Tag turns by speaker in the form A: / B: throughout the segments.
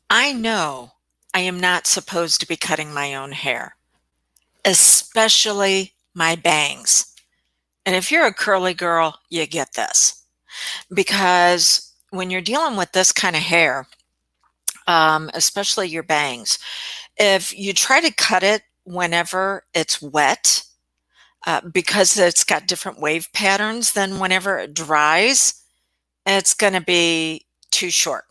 A: I know I am not supposed to be cutting my own hair, especially my bangs. And if you're a curly girl, you get this because when you're dealing with this kind of hair, especially your bangs, if you try to cut it whenever it's wet, because it's got different wave patterns than whenever it dries, it's going to be too short.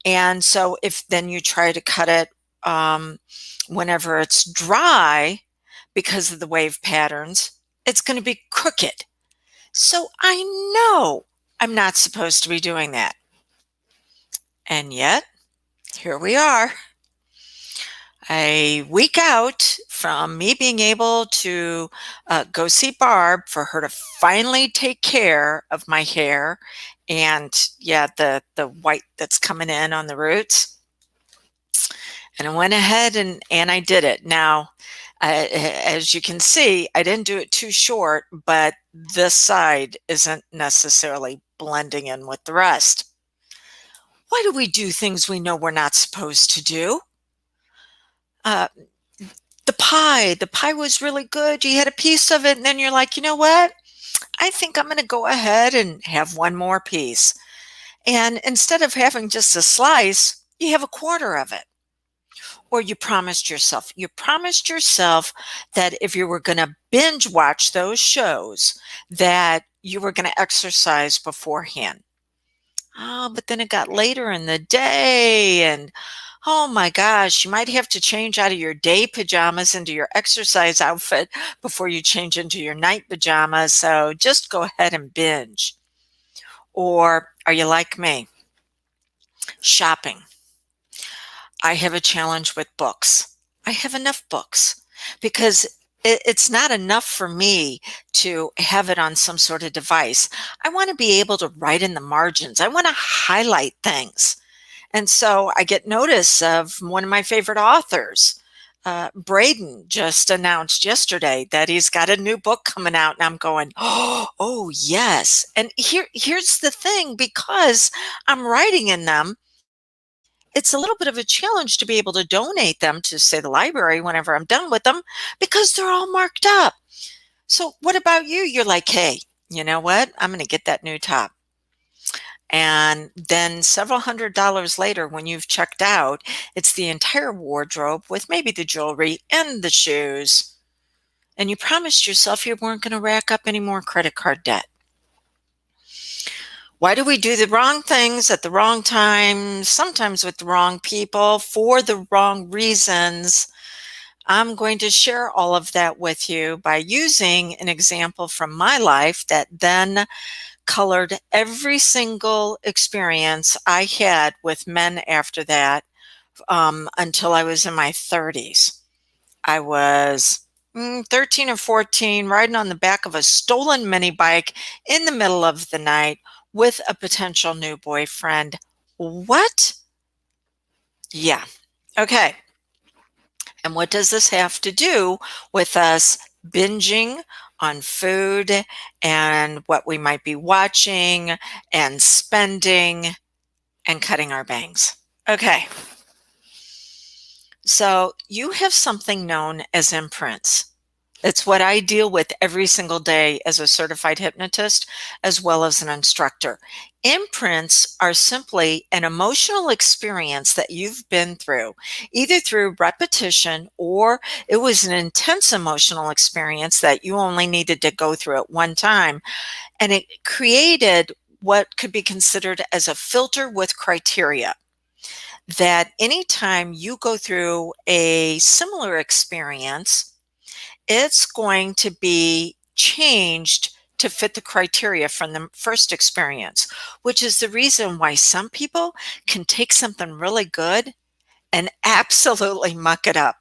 A: And so if then you try to cut it um, whenever it's dry because of the wave patterns, it's going to be crooked. So I know I'm not supposed to be doing that. And yet, here we are, a week out from me being able to go see Barb for her to finally take care of my hair and, yeah, the white that's coming in on the roots. And I went ahead and I did it. Now, as you can see, I didn't do it too short, but this side isn't necessarily blending in with the rest. Why do we do things we know we're not supposed to do? Uh, the pie was really good. You had a piece of it, and then you're like, you know what? I think I'm going to go ahead and have one more piece. And instead of having just a slice, you have a quarter of it. Or you promised yourself that if you were going to binge watch those shows, that you were going to exercise beforehand. Oh, but then it got later in the day and oh my gosh, you might have to change out of your day pajamas into your exercise outfit before you change into your night pajamas. So just go ahead and binge. Or are you like me? Shopping. I have a challenge with books. I have enough books because it's not enough for me to have it on some sort of device. I want to be able to write in the margins. I want to highlight things. And so I get notice of one of my favorite authors. Braden just announced yesterday that he's got a new book coming out, and I'm going, oh yes. And here's the thing: because I'm writing in them, it's a little bit of a challenge to be able to donate them to, say, the library whenever I'm done with them because they're all marked up. So, what about you? You're like, hey, you know what? I'm going to get that new top. And then several $100s later, when you've checked out, it's the entire wardrobe with maybe the jewelry and the shoes. And you promised yourself you weren't going to rack up any more credit card debt. Why do we do the wrong things at the wrong time, sometimes with the wrong people, for the wrong reasons? I'm going to share all of that with you by using an example from my life that then colored every single experience I had with men after that until I was in my 30s. I was 13 or 14, riding on the back of a stolen mini bike in the middle of the night with a potential new boyfriend. What? Yeah. Okay. And what does this have to do with us binging on food and what we might be watching and spending and cutting our bangs? Okay. So you have something known as imprints. It's what I deal with every single day as a certified hypnotist, as well as an instructor. Imprints are simply an emotional experience that you've been through, either through repetition or it was an intense emotional experience that you only needed to go through at one time. And it created what could be considered as a filter with criteria that anytime you go through a similar experience, it's going to be changed to fit the criteria from the first experience, which is the reason why some people can take something really good and absolutely muck it up.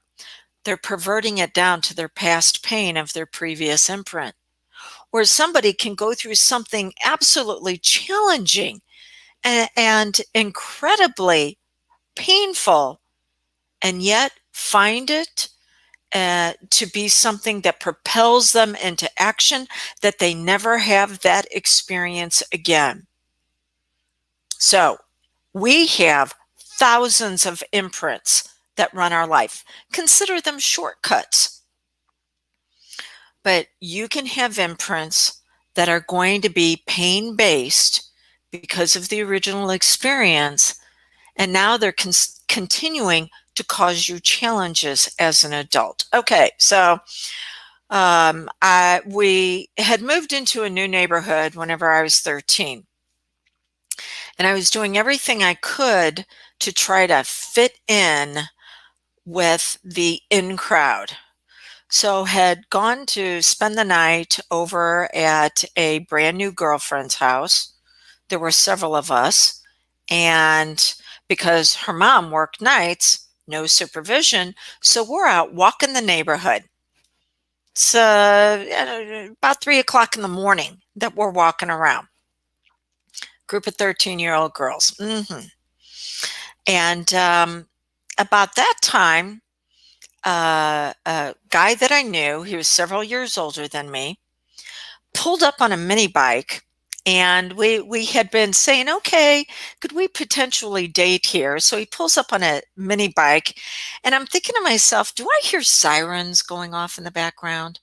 A: They're perverting it down to their past pain of their previous imprint. Or somebody can go through something absolutely challenging and incredibly painful and yet find it to be something that propels them into action that they never have that experience again. So we have thousands of imprints that run our life. Consider them shortcuts. But you can have imprints that are going to be pain-based because of the original experience, and now they're continuing to cause you challenges as an adult. Okay, so we had moved into a new neighborhood whenever I was 13, and I was doing everything I could to try to fit in with the in crowd. So had gone to spend the night over at a brand new girlfriend's house. There were several of us, and because her mom worked nights, no supervision, so we're out walking the neighborhood. It's about 3 o'clock in the morning that we're walking around. Group of 13-year-old girls. And about that time, a guy that I knew, he was several years older than me, pulled up on a mini bike, and we had been saying, okay, could we potentially date here? So he pulls up on a mini bike, and I'm thinking to myself, do I hear sirens going off in the background?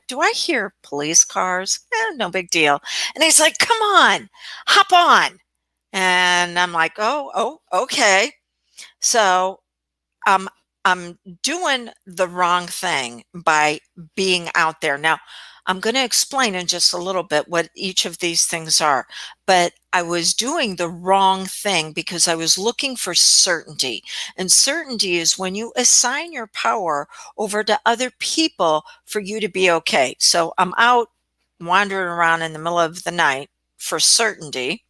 A: Do I hear police cars? No big deal. And he's like, come on, hop on. And I'm like, oh, okay. So um, I'm doing the wrong thing by being out there. Now, I'm going to explain in just a little bit what each of these things are, but I was doing the wrong thing because I was looking for certainty. And certainty is when you assign your power over to other people for you to be okay. So I'm out wandering around in the middle of the night for certainty.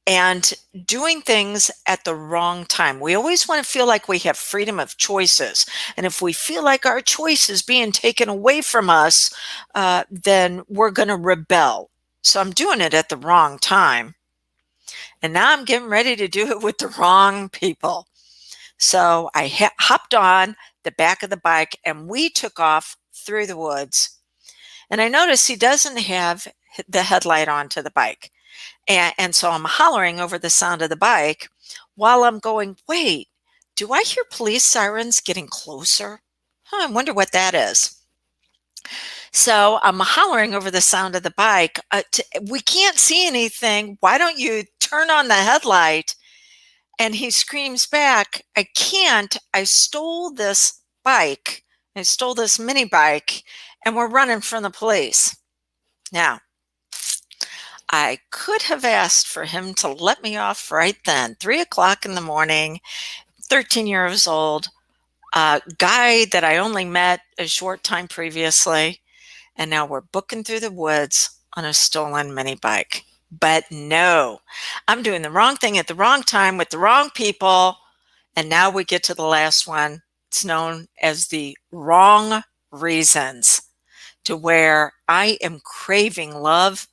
A: And doing things at the wrong time. We always want to feel like we have freedom of choices. And if we feel like our choice is being taken away from us, then we're going to rebel. So I'm doing it at the wrong time. And now I'm getting ready to do it with the wrong people. So I hopped on the back of the bike and we took off through the woods. And I noticed he doesn't have the headlight on to the bike. And so I'm hollering over the sound of the bike while I'm going, wait, do I hear police sirens getting closer? I wonder what that is. So I'm hollering over the sound of the bike. We can't see anything. Why don't you turn on the headlight? And he screams back, I can't. I stole this bike. I stole this mini bike, and we're running from the police. Now, I could have asked for him to let me off right then. 3 o'clock in the morning, 13 years old, a guy that I only met a short time previously, and now we're booking through the woods on a stolen mini bike. But no, I'm doing the wrong thing at the wrong time with the wrong people. And now we get to the last one. It's known as the wrong reasons, to where I am craving love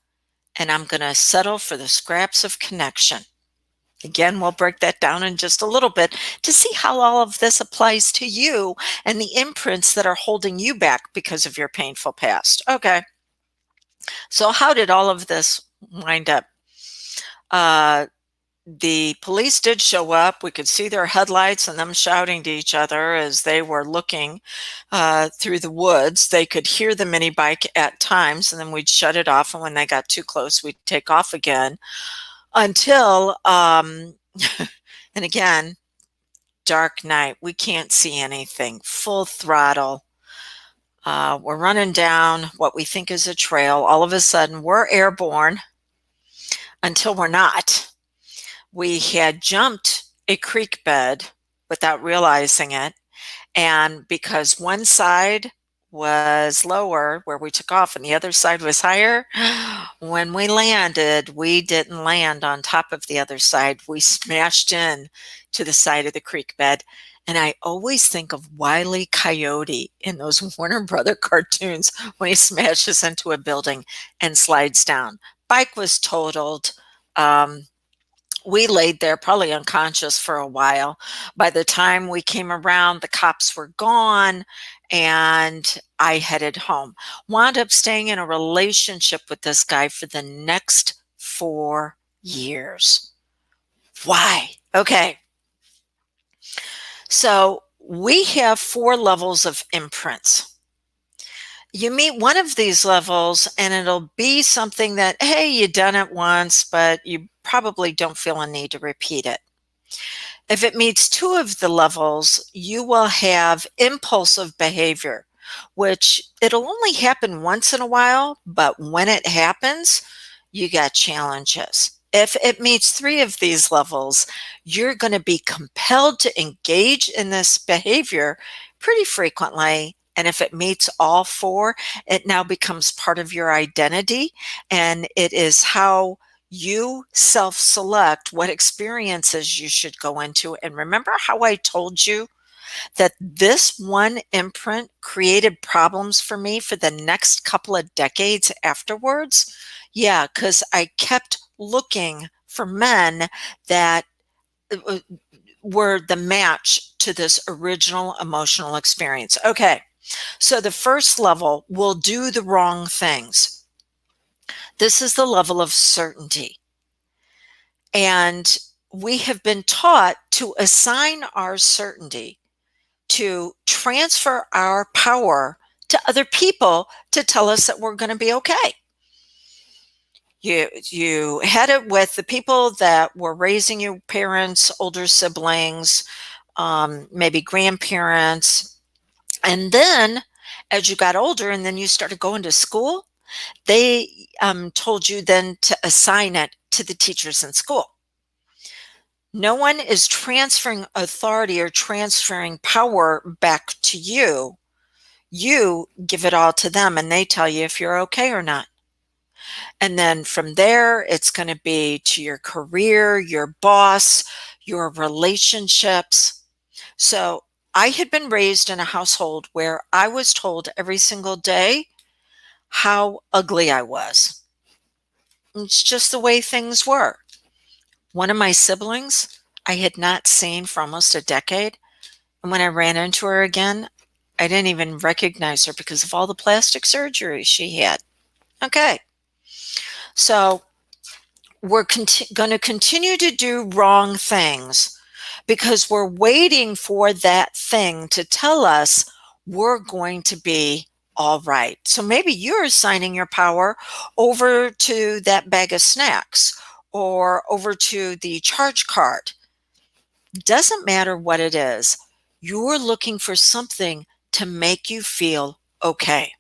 A: and I'm going to settle for the scraps of connection. Again, we'll break that down in just a little bit to see how all of this applies to you and the imprints that are holding you back because of your painful past. Okay. So how did all of this wind up? The police did show up. We could see their headlights and them shouting to each other as they were looking through the woods. They could hear the mini bike at times, and then we'd shut it off. And when they got too close, we'd take off again until, and again, dark night. We can't see anything. Full throttle. We're running down what we think is a trail. All of a sudden, we're airborne until we're not. We had jumped a creek bed without realizing it. And because one side was lower where we took off and the other side was higher, when we landed, we didn't land on top of the other side. We smashed in to the side of the creek bed. And I always think of Wile E. Coyote in those Warner Brother cartoons when he smashes into a building and slides down. Bike was totaled. We laid there probably unconscious for a while. By the time we came around, the cops were gone and I headed home. Wound up staying in a relationship with this guy for the next 4 years. Why? Okay. So we have 4 levels of imprints. You meet one of these levels and it'll be something that, hey, you done it once, but you probably don't feel a need to repeat it. If it meets 2 of the levels, you will have impulsive behavior, which it'll only happen once in a while, but when it happens, you got challenges. If it meets 3 of these levels, you're going to be compelled to engage in this behavior pretty frequently. And if it meets all 4, it now becomes part of your identity, and it is how you self-select what experiences you should go into. And remember how I told you that this one imprint created problems for me for the next couple of decades afterwards? Yeah, because I kept looking for men that uh, were the match to this original emotional experience. Okay, so the first level will do the wrong things. This is the level of certainty. And we have been taught to assign our certainty, to transfer our power to other people to tell us that we're going to be okay. You had it with the people that were raising you, parents, older siblings, maybe grandparents. And then as you got older and then you started going to school, they told you then to assign it to the teachers in school. No one is transferring authority or transferring power back to you. You give it all to them and they tell you if you're okay or not. And then from there, it's going to be to your career, your boss, your relationships. So I had been raised in a household where I was told every single day how ugly I was. It's just the way things were. One of my siblings I had not seen for almost a decade. And when I ran into her again, I didn't even recognize her because of all the plastic surgery she had. Okay. So we're going to continue to do wrong things because we're waiting for that thing to tell us we're going to be all right. So maybe you're assigning your power over to that bag of snacks or over to the charge card. Doesn't matter what it is. You're looking for something to make you feel okay.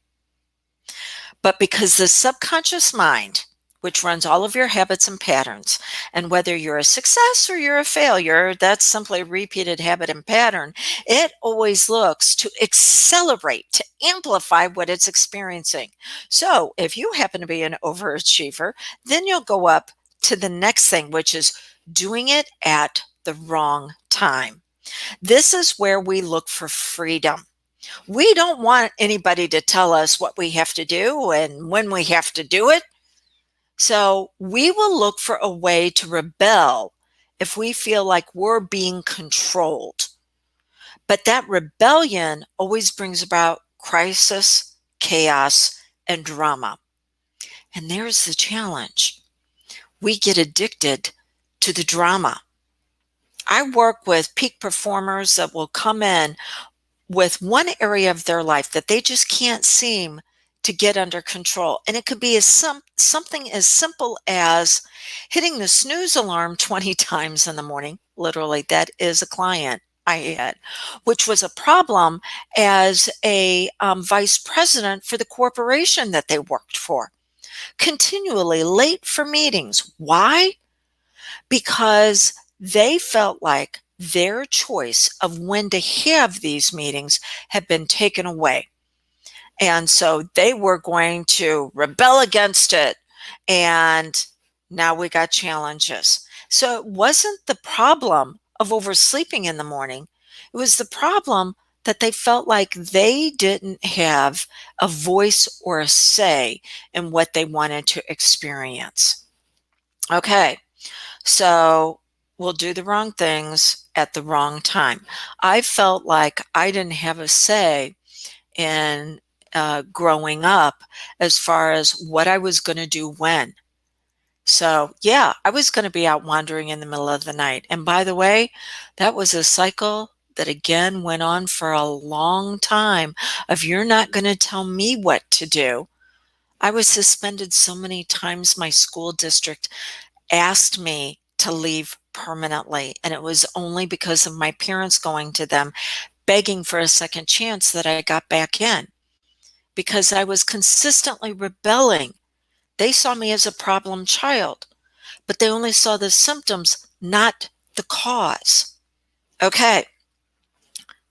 A: But because the subconscious mind, which runs all of your habits and patterns, and whether you're a success or you're a failure, that's simply a repeated habit and pattern, it always looks to accelerate, to amplify what it's experiencing. So if you happen to be an overachiever, then you'll go up to the next thing, which is doing it at the wrong time. This is where we look for freedom. We don't want anybody to tell us what we have to do and when we have to do it. So we will look for a way to rebel if we feel like we're being controlled. But that rebellion always brings about crisis, chaos, and drama. And there's the challenge. We get addicted to the drama. I work with peak performers that will come in with one area of their life that they just can't seem to get under control. And it could be something as simple as hitting the snooze alarm 20 times in the morning. Literally, that is a client I had, which was a problem as a vice president for the corporation that they worked for. Continually late for meetings. Why? Because they felt like their choice of when to have these meetings had been taken away. And so they were going to rebel against it. And now we got challenges. So it wasn't the problem of oversleeping in the morning. It was the problem that they felt like they didn't have a voice or a say in what they wanted to experience. Okay. So we'll do the wrong things at the wrong time. I felt like I didn't have a say in growing up as far as what I was going to do when. So, yeah, I was going to be out wandering in the middle of the night. And by the way, that was a cycle that again went on for a long time of you're not going to tell me what to do. I was suspended so many times my school district asked me to leave permanently, and it was only because of my parents going to them begging for a second chance that I got back in because I was consistently rebelling. They saw me as a problem child, but they only saw the symptoms, not the cause. Okay,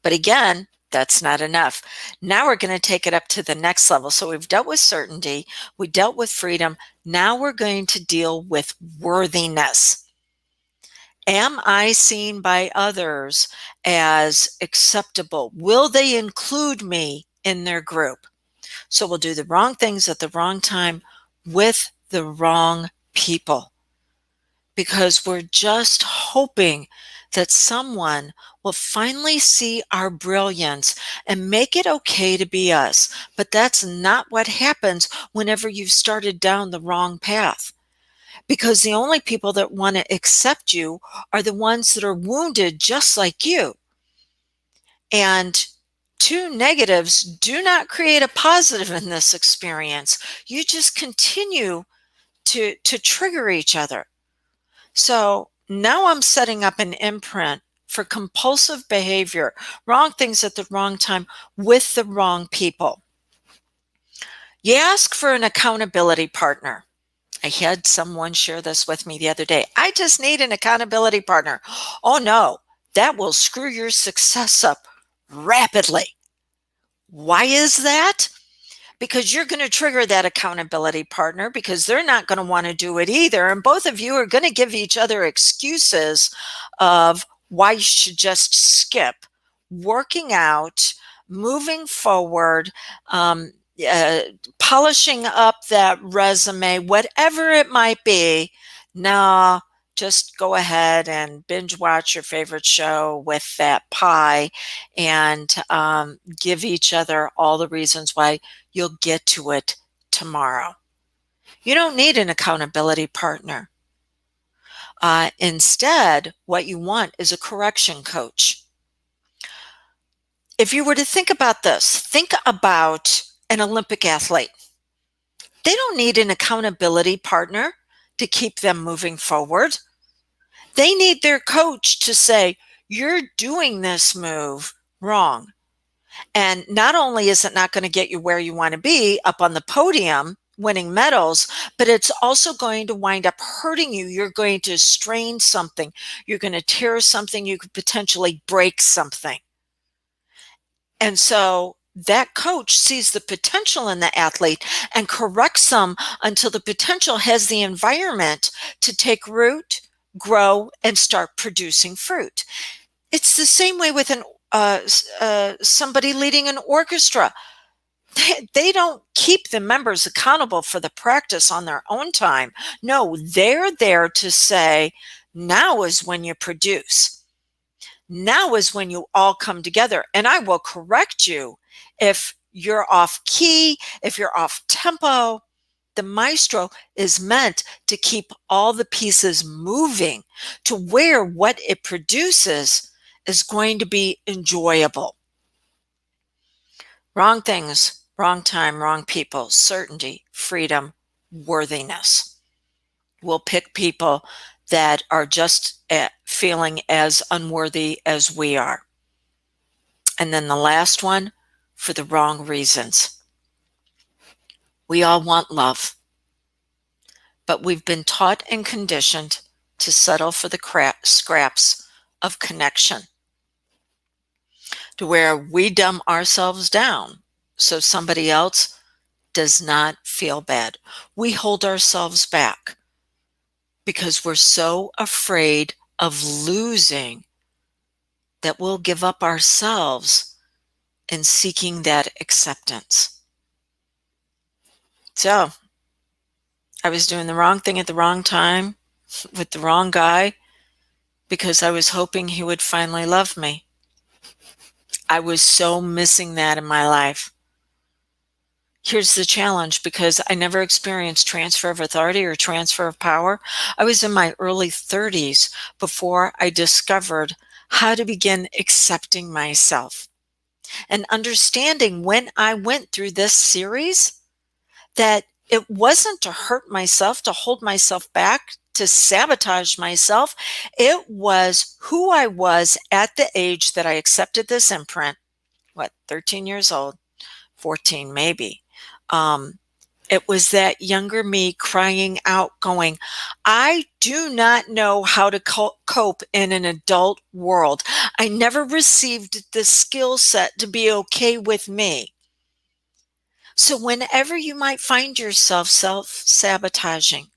A: but again, that's not enough. Now we're going to take it up to the next level. So we've dealt with certainty, we dealt with freedom. Now we're going to deal with worthiness. Am I seen by others as acceptable? Will they include me in their group? So we'll do the wrong things at the wrong time with the wrong people because we're just hoping that someone will finally see our brilliance and make it okay to be us. But that's not what happens whenever you've started down the wrong path. Because the only people that want to accept you are the ones that are wounded just like you. And two negatives do not create a positive in this experience. You just continue to trigger each other. So now I'm setting up an imprint for compulsive behavior, wrong things at the wrong time with the wrong people. You ask for an accountability partner. I had someone share this with me the other day. I just need an accountability partner. Oh no, that will screw your success up rapidly. Why is that? Because you're going to trigger that accountability partner because they're not going to want to do it either. And both of you are going to give each other excuses of why you should just skip working out, moving forward, polishing up that resume, whatever it might be. No, just go ahead and binge watch your favorite show with that pie and give each other all the reasons why you'll get to it tomorrow. You don't need an accountability partner. Instead, what you want is a correction coach. If you were to think about this, think about an Olympic athlete. They don't need an accountability partner to keep them moving forward. They need their coach to say, you're doing this move wrong. And not only is it not going to get you where you want to be up on the podium, winning medals, but it's also going to wind up hurting you. You're going to strain something. You're going to tear something. You could potentially break something. And so that coach sees the potential in the athlete and corrects them until the potential has the environment to take root, grow, and start producing fruit. It's the same way with somebody leading an orchestra. They don't keep the members accountable for the practice on their own time. No, they're there to say, now is when you produce. Now is when you all come together, and I will correct you if you're off key, if you're off tempo. The maestro is meant to keep all the pieces moving to where what it produces is going to be enjoyable. Wrong things, wrong time, wrong people, certainty, freedom, worthiness. We'll pick people that are just feeling as unworthy as we are. And then the last one, for the wrong reasons. We all want love, but we've been taught and conditioned to settle for the scraps of connection, to where we dumb ourselves down so somebody else does not feel bad. We hold ourselves back because we're so afraid of losing that we'll give up ourselves in seeking that acceptance. So I was doing the wrong thing at the wrong time with the wrong guy because I was hoping he would finally love me. I was so missing that in my life. Here's the challenge, because I never experienced transfer of authority or transfer of power. I was in my early 30s before I discovered how to begin accepting myself and understanding, when I went through this series, that it wasn't to hurt myself, to hold myself back, to sabotage myself. It was who I was at the age that I accepted this imprint. What, 13 years old, 14 maybe. Um, it was that younger me crying out, going, I do not know how to cope in an adult world. I never received the skill set to be okay with me. So whenever you might find yourself self-sabotaging,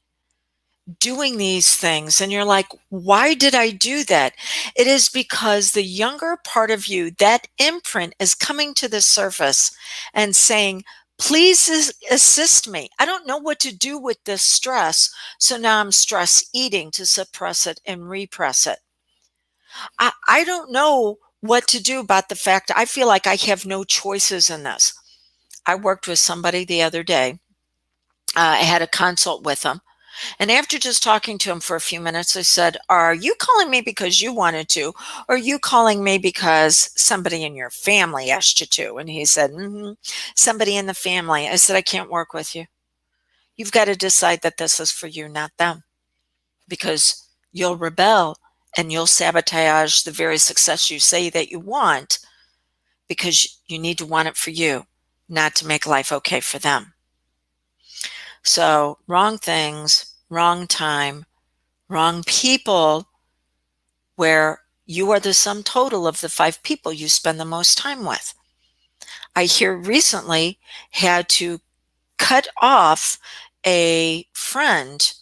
A: doing these things, and you're like, why did I do that? It is because the younger part of you, that imprint, is coming to the surface and saying, please assist me. I don't know what to do with this stress. So now I'm stress eating to suppress it and repress it. I don't know what to do about the fact I feel like I have no choices in this. I worked with somebody the other day. I had a consult with him. And after just talking to him for a few minutes, I said, are you calling me because you wanted to, or are you calling me because somebody in your family asked you to? And he said, somebody in the family. I said, I can't work with you. You've got to decide that this is for you, not them, because you'll rebel and you'll sabotage the very success you say that you want, because you need to want it for you, not to make life okay for them. So wrong things, wrong time, wrong people, where you are the sum total of the 5 people you spend the most time with. I here recently had to cut off a friend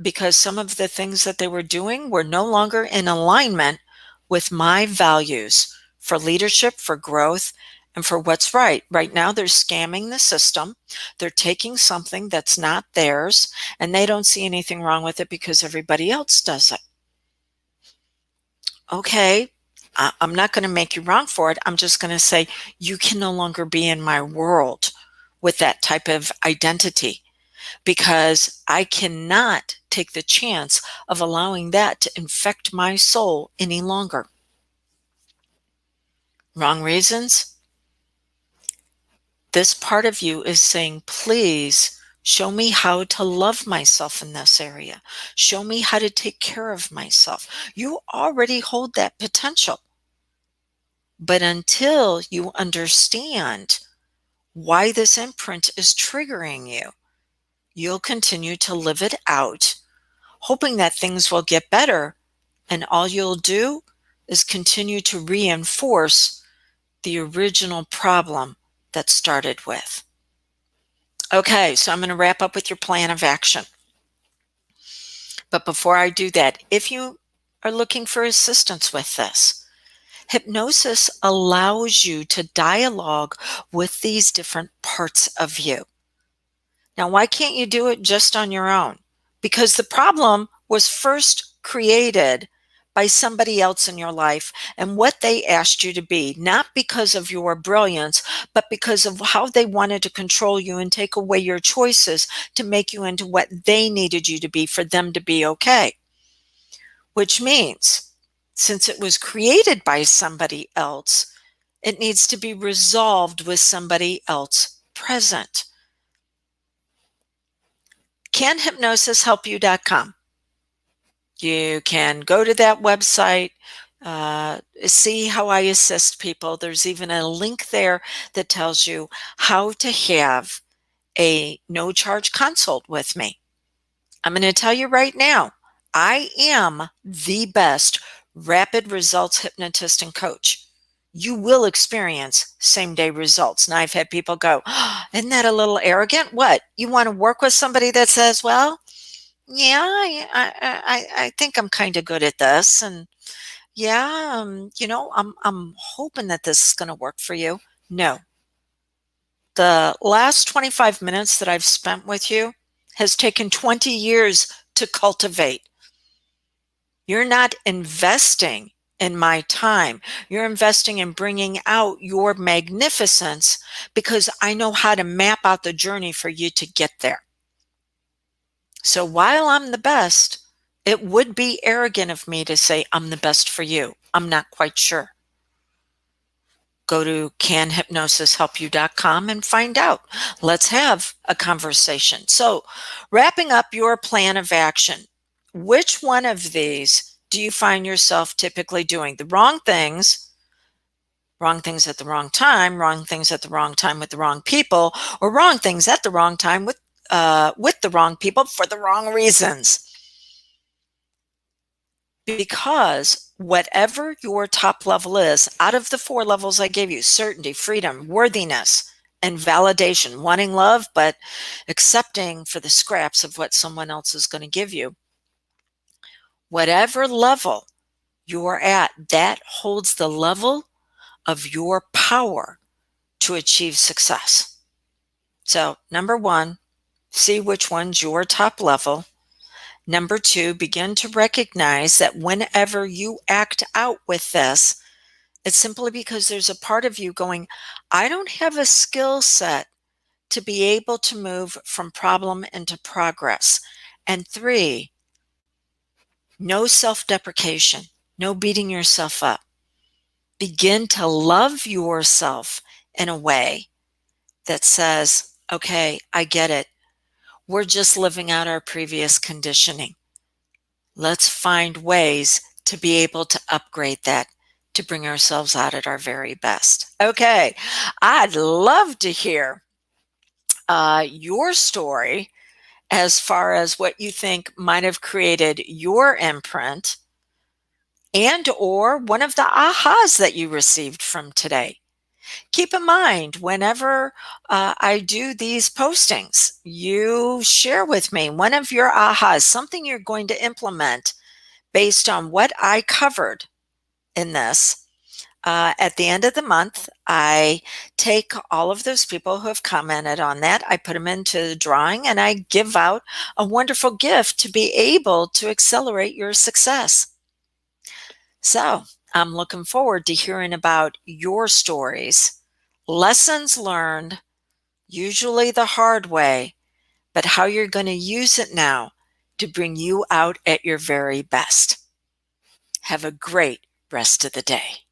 A: because some of the things that they were doing were no longer in alignment with my values for leadership, for growth, and for what's right. Right now, they're scamming the system. They're taking something that's not theirs, and they don't see anything wrong with it because everybody else does it. Okay, I'm not going to make you wrong for it. I'm just going to say you can no longer be in my world with that type of identity, because I cannot take the chance of allowing that to infect my soul any longer. Wrong reasons? This part of you is saying, please show me how to love myself in this area. Show me how to take care of myself. You already hold that potential. But until you understand why this imprint is triggering you, you'll continue to live it out, hoping that things will get better. And all you'll do is continue to reinforce the original problem that started with. Okay, so I'm going to wrap up with your plan of action. But before I do that, if you are looking for assistance with this, hypnosis allows you to dialogue with these different parts of you. Now, why can't you do it just on your own? Because the problem was first created by somebody else in your life and what they asked you to be, not because of your brilliance, but because of how they wanted to control you and take away your choices to make you into what they needed you to be for them to be okay. Which means, since it was created by somebody else, it needs to be resolved with somebody else present. CanHypnosisHelpYou.com. You can go to that website, see how I assist people. There's even a link there that tells you how to have a no-charge consult with me. I'm going to tell you right now, I am the best rapid results hypnotist and coach. You will experience same-day results. Now, I've had people go, oh, isn't that a little arrogant? What? You want to work with somebody that says, well, yeah, I think I'm kind of good at this, and yeah, I'm hoping that this is going to work for you. No, the last 25 minutes that I've spent with you has taken 20 years to cultivate. You're not investing in my time. You're investing in bringing out your magnificence because I know how to map out the journey for you to get there. So while I'm the best, it would be arrogant of me to say I'm the best for you. I'm not quite sure. Go to canhypnosishelpyou.com and find out. Let's have a conversation. So, wrapping up your plan of action, which one of these do you find yourself typically doing? The wrong things at the wrong things at the wrong time with the wrong people, or wrong things at the wrong time with the wrong people for the wrong reasons? Because whatever your top level is, out of the 4 levels I gave you, certainty, freedom, worthiness, and validation, wanting love, but accepting for the scraps of what someone else is going to give you. Whatever level you're at, that holds the level of your power to achieve success. So, number 1, see which one's your top level. Number 2, begin to recognize that whenever you act out with this, it's simply because there's a part of you going, I don't have a skill set to be able to move from problem into progress. And 3, no self-deprecation, no beating yourself up. Begin to love yourself in a way that says, okay, I get it. We're just living out our previous conditioning. Let's find ways to be able to upgrade that to bring ourselves out at our very best. Okay, I'd love to hear your story as far as what you think might have created your imprint and or one of the ahas that you received from today. Keep in mind, whenever I do these postings, you share with me one of your ahas, something you're going to implement based on what I covered in this. At the end of the month, I take all of those people who have commented on that, I put them into the drawing, and I give out a wonderful gift to be able to accelerate your success. So I'm looking forward to hearing about your stories, lessons learned, usually the hard way, but how you're going to use it now to bring you out at your very best. Have a great rest of the day.